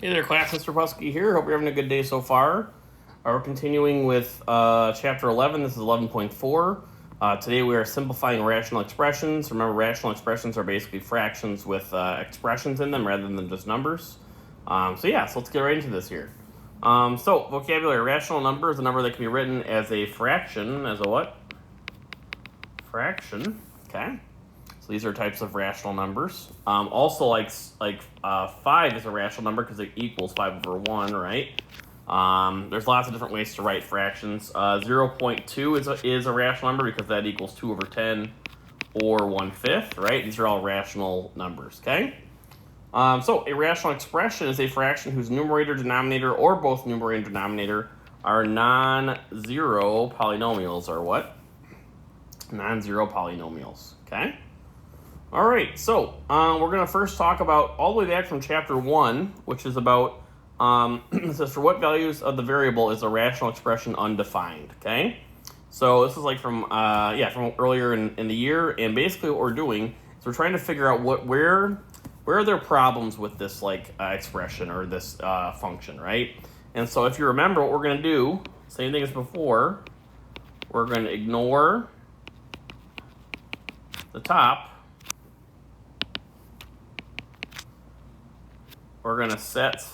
Hey there, class. Mr. Pusky here. Hope you're having a good day so far. We're continuing with Chapter 11. This is 11.4. Today we are simplifying rational expressions. Remember, rational expressions are basically fractions with expressions in them rather than just numbers. So let's get right into this here. So, vocabulary. Rational number is a number that can be written as a fraction. As a what? Fraction. Okay. So these are types of rational numbers. Also, 5 is a rational number because it equals 5 over 1, right? There's lots of different ways to write fractions. 0.2 is a rational number because that equals 2 over 10 or 1/5, right? These are all rational numbers, okay? So a rational expression is a fraction whose numerator, denominator, or both numerator and denominator are non-zero polynomials, or what? Non-zero polynomials, okay? All right, so we're going to first talk about all the way back from Chapter 1, which is about, it says, for what values of the variable is a rational expression undefined, okay? So this is like from earlier in the year, and basically what we're doing is we're trying to figure out where are there problems with this expression or this function, right? And so if you remember what we're going to do, same thing as before, we're going to ignore the top. We're going to set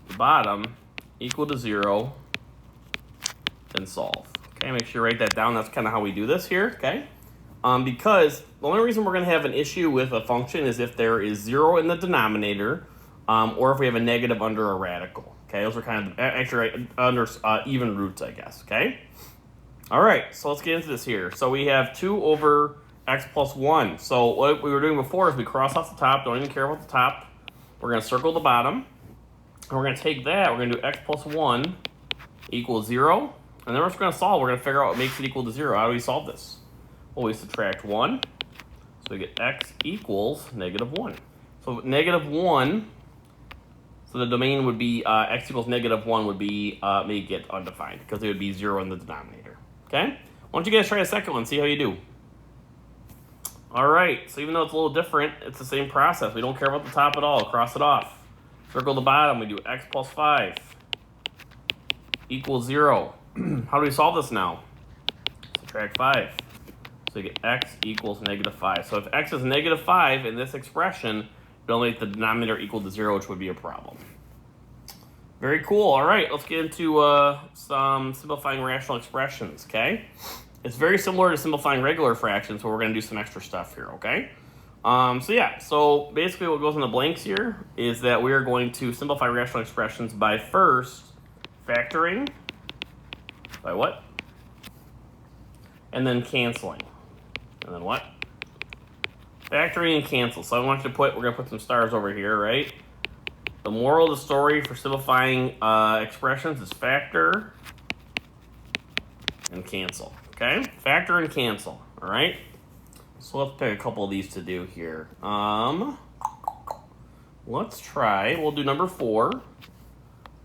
the bottom equal to 0 and solve. Okay, make sure you write that down. That's kind of how we do this here, okay? Because the only reason we're going to have an issue with a function is if there is 0 in the denominator or if we have a negative under a radical. Okay, those are kind of actually under even roots, I guess, okay? All right, so let's get into this here. So we have 2 over x plus 1. So what we were doing before is we cross off the top, don't even care about the top. We're going to circle the bottom. And we're going to take that, we're going to do x plus 1 equals 0. And then we're just going to solve. We're going to figure out what makes it equal to 0. How do we solve this? Well, we subtract 1. So we get x equals negative 1. So negative 1, so the domain would be x equals negative 1 would be make it undefined because it would be 0 in the denominator. Okay? Why don't you guys try a second one, see how you do. All right, so even though it's a little different, it's the same process. We don't care about the top at all. Cross it off. Circle the bottom. We do x plus 5 equals 0. How do we solve this now? Subtract 5. So we get x equals negative 5. So if x is negative 5 in this expression, it'll make the denominator equal to 0, which would be a problem. Very cool. All right, let's get into some simplifying rational expressions, okay? It's very similar to simplifying regular fractions, but we're going to do some extra stuff here, okay? So basically what goes in the blanks here is that we are going to simplify rational expressions by first factoring, by what? And then canceling. And then what? Factoring and cancel. So I want you to we're going to put some stars over here, right? The moral of the story for simplifying expressions is factor and cancel. Okay? Factor and cancel. All right? So let's pick a couple of these to do here. Let's try. We'll do number 4.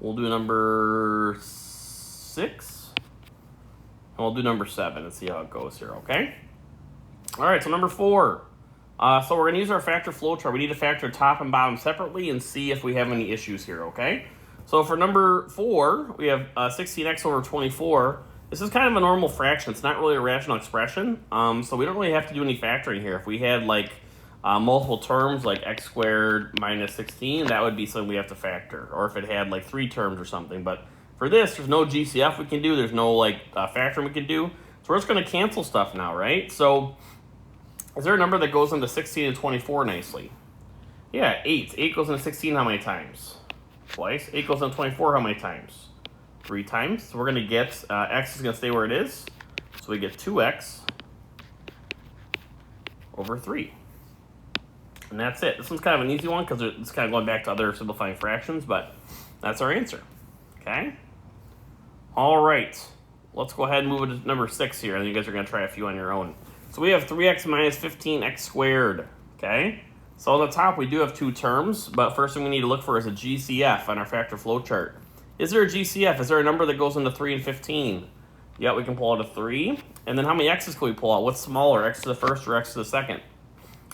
We'll do number 6. And we'll do number 7 and see how it goes here, okay? All right, so number 4. So we're going to use our factor flowchart. We need to factor top and bottom separately and see if we have any issues here, okay? So for number 4, we have 16x over 24. This is kind of a normal fraction. It's not really a rational expression, so we don't really have to do any factoring here. If we had multiple terms like x squared minus 16, that would be something we have to factor. Or if it had 3 terms or something. But for this, there's no GCF we can do. There's no factoring we can do. So we're just going to cancel stuff now, right? So is there a number that goes into 16 and 24 nicely? Yeah, 8. 8 goes into 16 how many times? Twice. 8 goes into 24 how many times? 3 times. So we're going to get, x is going to stay where it is. So we get 2x over 3. And that's it. This one's kind of an easy one because it's kind of going back to other simplifying fractions, but that's our answer. Okay? All right. Let's go ahead and move to number 6 here, and you guys are going to try a few on your own. So we have 3x minus 15x squared. Okay? So on the top, we do have 2 terms, but first thing we need to look for is a GCF on our factor flowchart. Is there a GCF? Is there a number that goes into 3 and 15? Yeah, we can pull out a 3. And then how many x's can we pull out? What's smaller, x to the first or x to the second?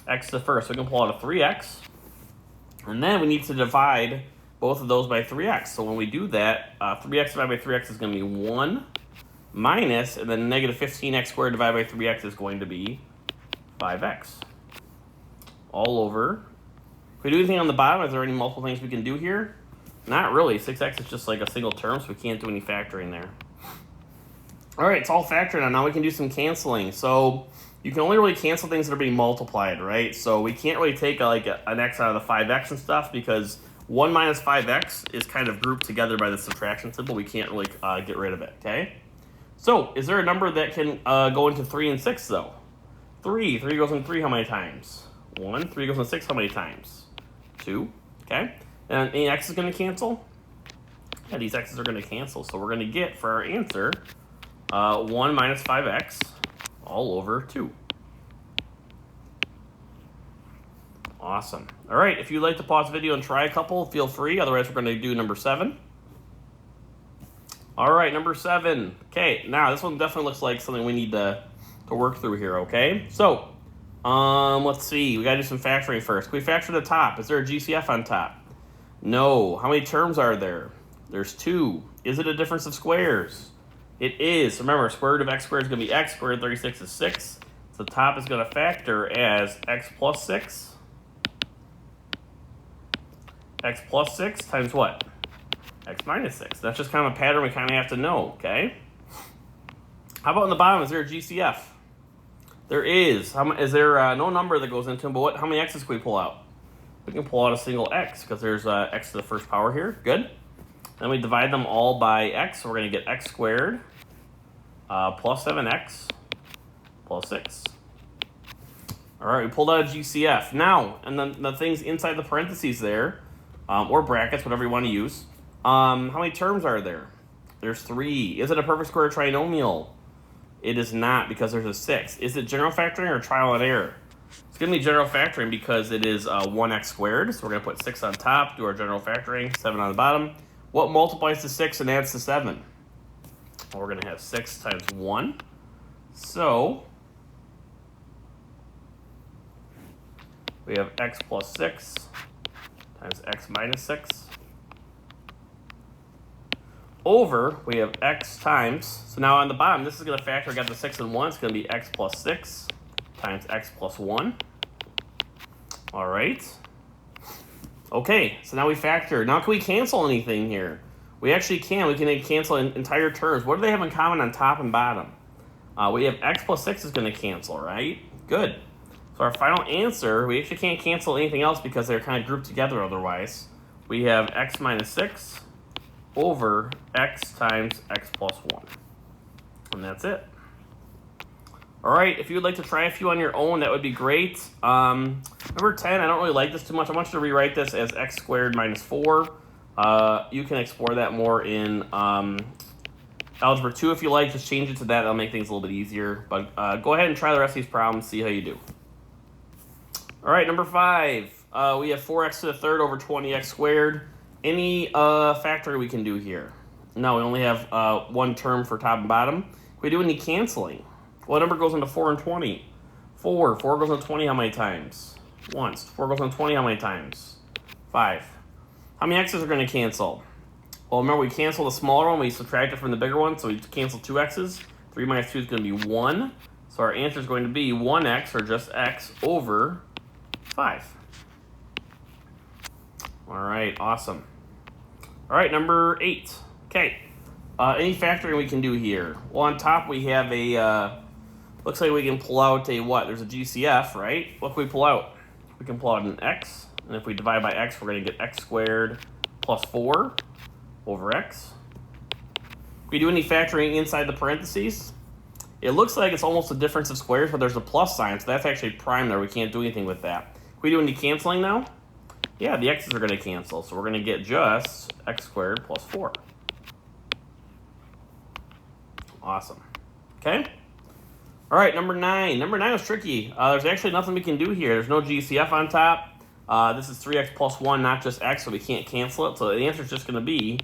X to the first. So we can pull out a 3x. And then we need to divide both of those by 3x. So when we do that, 3x divided by 3x is going to be 1 minus, and then negative 15x squared divided by 3x is going to be 5x. All over. If we do anything on the bottom, is there any multiple things we can do here? Not really. 6x is just like a single term, so we can't do any factoring there. All right, it's all factored now. Now we can do some canceling. So you can only really cancel things that are being multiplied, right? So we can't really take an x out of the 5x and stuff because 1 minus 5x is kind of grouped together by the subtraction symbol. We can't really get rid of it, okay? So is there a number that can go into 3 and 6, though? 3. 3 goes in 3 how many times? 1. 3 goes in 6 how many times? 2, okay? And any x is going to cancel? Yeah, these x's are going to cancel. So we're going to get, for our answer, 1 minus 5x all over 2. Awesome. All right, if you'd like to pause the video and try a couple, feel free. Otherwise, we're going to do number 7. All right, number 7. Okay, now this one definitely looks like something we need to work through here, okay? So, let's see. We got to do some factoring first. Can we factor the top? Is there a GCF on top? No. How many terms are there? There's 2. Is it a difference of squares? It is. Remember, square root of x squared is going to be x squared. 36 is 6. So the top is going to factor as x plus 6. X plus 6 times what? X minus 6. That's just kind of a pattern we kind of have to know, okay? How about in the bottom? Is there a GCF? There is. Is there no number that goes into them, but how many x's can we pull out? We can pull out a single x because there's x to the first power here. Good. Then we divide them all by x, so we're going to get x squared plus 7x plus 6. All right, we pulled out a GCF. Now, and then the things inside the parentheses there, or brackets, whatever you want to use, how many terms are there? There's 3. Is it a perfect square trinomial? It is not because there's a 6. Is it general factoring or trial and error? It's going to be general factoring because it is 1x squared. So we're going to put 6 on top, do our general factoring, 7 on the bottom. What multiplies to 6 and adds to 7? Well, we're going to have 6 times 1. So we have x plus 6 times x minus 6. Over, we have x times, so now on the bottom, this is going to factor, we got the 6 and 1, it's going to be x plus 6 times x plus 1. All right. Okay, so now we factor. Now can we cancel anything here? We actually can. We can cancel entire terms. What do they have in common on top and bottom? We have x plus 6 is going to cancel, right? Good. So our final answer, we actually can't cancel anything else because they're kind of grouped together otherwise. We have x minus 6 over x times x plus 1. And that's it. All right, if you would like to try a few on your own, that would be great. Number 10, I don't really like this too much. I want you to rewrite this as x squared minus 4. You can explore that more in Algebra 2 if you like. Just change it to that. That'll make things a little bit easier. But go ahead and try the rest of these problems, see how you do. All right, number 5. We have 4x to the third over 20x squared. Any factoring we can do here? No, we only have one term for top and bottom. Can we do any canceling? What number goes into 4 and 20? 4. 4 goes into 20 how many times? Once. 4 goes into 20 how many times? 5. How many x's are going to cancel? Well, remember we cancel the smaller one, we subtract it from the bigger one, so we cancel 2 x's. 3 minus 2 is going to be 1. So our answer is going to be 1x, or just x, over 5. All right, awesome. All right, number 8. Okay, any factoring we can do here? Well, on top we have a, looks like we can pull out a what? There's a GCF, right? What can we pull out? We can pull out an x, and if we divide by x, we're going to get x squared plus 4 over x. If we do any factoring inside the parentheses, it looks like it's almost a difference of squares, but there's a plus sign, so that's actually prime there. We can't do anything with that. Can we do any canceling now? Yeah, the x's are going to cancel, so we're going to get just x squared plus 4. Awesome. Okay? All right, number 9. Number 9 is tricky. There's actually nothing we can do here. There's no GCF on top. This is 3x plus 1, not just x, so we can't cancel it. So the answer is just going to be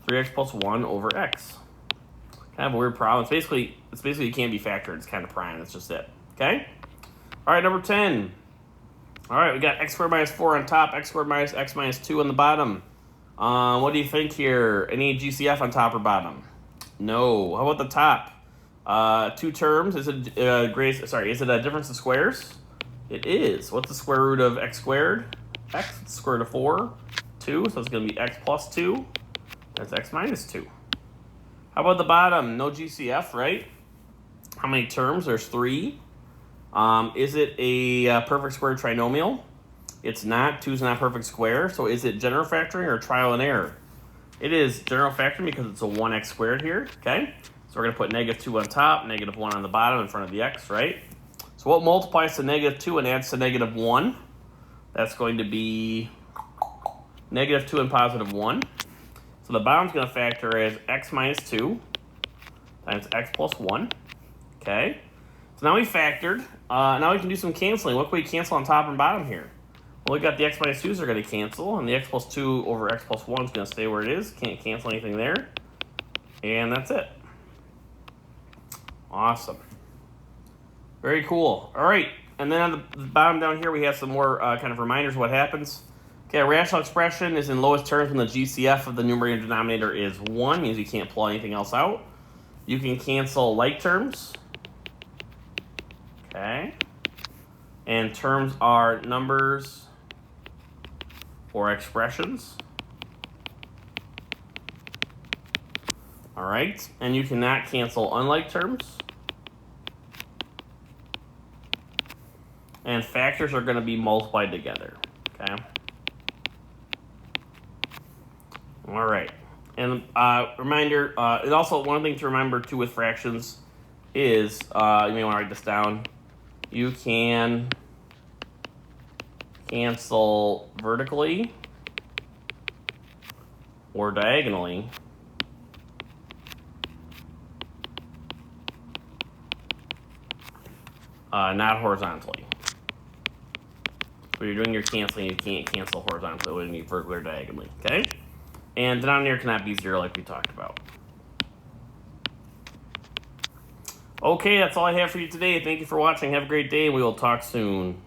3x plus 1 over x. Kind of a weird problem. It's basically it can't be factored. It's kind of prime. That's just it. Okay? All right, number 10. All right, we got x squared minus 4 on top, x squared minus x minus 2 on the bottom. What do you think here? Any GCF on top or bottom? No. How about the top? Two terms. Is it is it a difference of squares? It is. What's the square root of x squared? X. It's the square root of 4. 2. So it's going to be x plus 2. That's x minus 2. How about the bottom? No GCF, right? How many terms? There's 3. Is it a perfect square trinomial? It's not. 2 is not a perfect square. So is it general factoring or trial and error? It is general factoring because it's a 1x squared here, okay? So we're going to put negative 2 on top, negative 1 on the bottom in front of the x, right? So what multiplies to negative 2 and adds to negative 1? That's going to be negative 2 and positive 1. So the bottom's going to factor as x minus 2 times x plus 1, okay? So now we factored. Now we can do some canceling. What can we cancel on top and bottom here? Well, we got the x minus 2's are going to cancel, and the x plus 2 over x plus 1 is going to stay where it is. Can't cancel anything there. And that's it. Awesome. Very cool. All right. And then on the bottom down here, we have some more kind of reminders of what happens. Okay, a rational expression is in lowest terms when the GCF of the numerator and denominator is 1. Means you can't pull anything else out. You can cancel like terms. Okay. And terms are numbers or expressions. All right. And you cannot cancel unlike terms. And factors are going to be multiplied together. Okay. All right. And reminder, and also one thing to remember too with fractions is, you may want to write this down, you can cancel vertically or diagonally. Not horizontally. When you're doing your canceling, you can't cancel horizontally when you vertically or diagonally, okay? And denominator cannot be 0 like we talked about. Okay, that's all I have for you today. Thank you for watching. Have a great day, and we will talk soon.